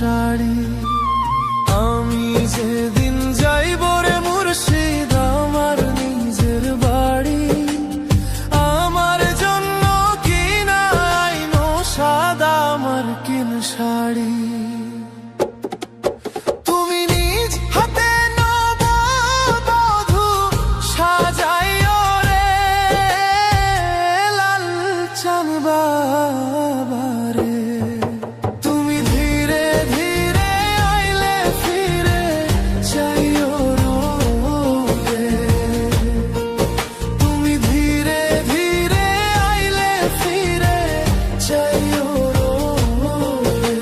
শাড়ি। আমি যেদিন যাইব রে মুর্শিদ আমার নিজের বাড়ি, আমার জন্য কিনা আইনো সাদা আমার কিন শাড়ি। তুমি নিজ হাতে নববধূ সাজাইও রে লাল চান বাবারে। তুমি ধীরে ধীরে আইলে ফিরে চাইও রে, তুমি ধীরে ধীরে আইলে ফিরে চাইও রে।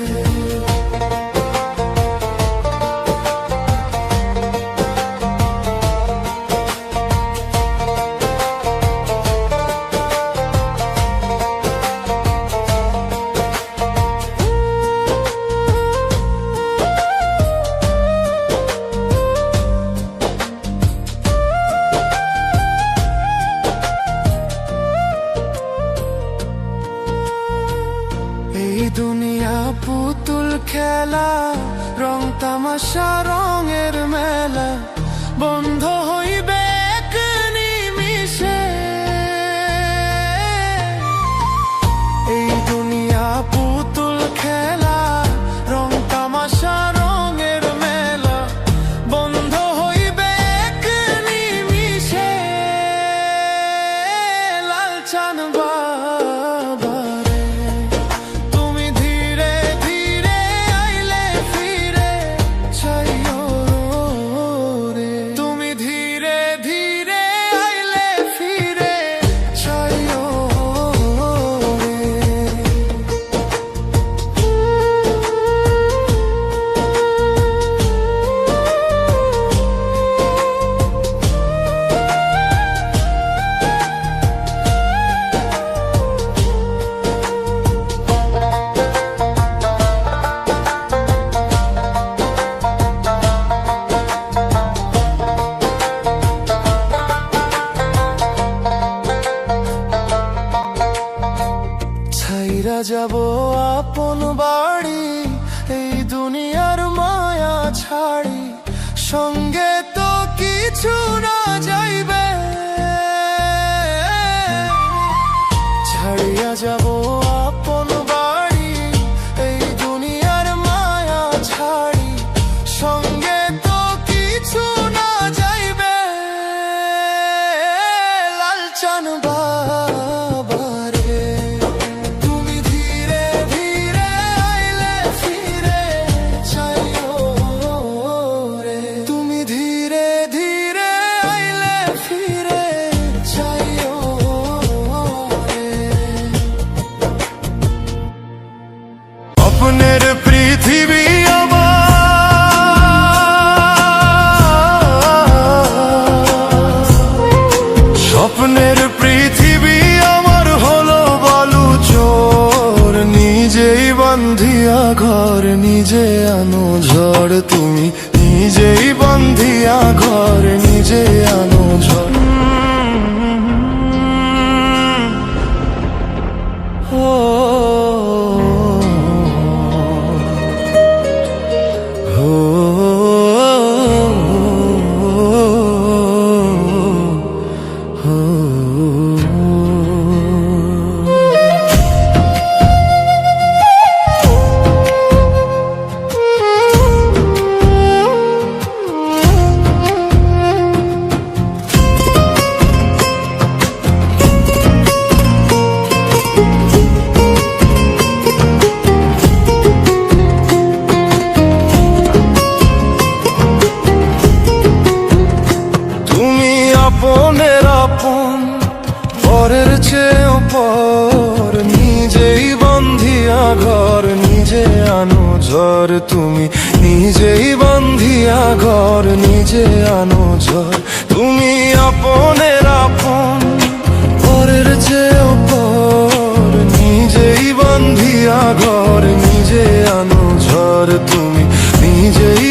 এই দুনিয়া পুতুল খেলা, রং তামাশা রঙের মেলা, বন্ধ হইবে এক নিমিষে। এই দুনিয়া পুতুল খেলা, রং তামাশা রঙের মেলা, বন্ধ হইবে এক নিমিষে। লাল চান বাবারে, তুমি ধীরে ধীরে আইলে ফিরে চাইও রে, তুমি ধীরে ধীরে আইলে ফিরে চাইও রে। ছাইরা যাব আপন বাড়ি, এই দুনিয়ার মায়া ছাড়ি, সঙ্গে তো কিছু না যাইবে। ছাড়িয়া যাব আপন বাড়ি, এই দুনিয়ার মায়া ছাড়ি, সঙ্গে তো কিছু না যাইবে। লাল চান বাবারে, তুমি ধীরে ধীরে আইলে ফিরে চাইও রে, তুমি ধীরে ধীরে আইলে ফিরে চাইও রে। স্বপ্নের পৃথিবী আমার, স্বপ্নের পৃথিবী আমার হলো বালু চোর, নিজেই বান্ধিয়া ঘর নিজে আনো ঝড়, তুমি নিজেই বান্ধিয়া ঘর নিজে আনো ঝড়। ও আপনের আপন পরের চেয়েও পর, নিজেই বান্ধিয়া ঘর নিজে আনো ঝড়, তুমি নিজেই বান্ধিয়া ঘর নিজে আনো ঝড়। তুমি আপনের আপন পরের চেয়েও পর, নিজেই বান্ধিয়া ঘর নিজে আনো ঝড়, তুমি নিজেই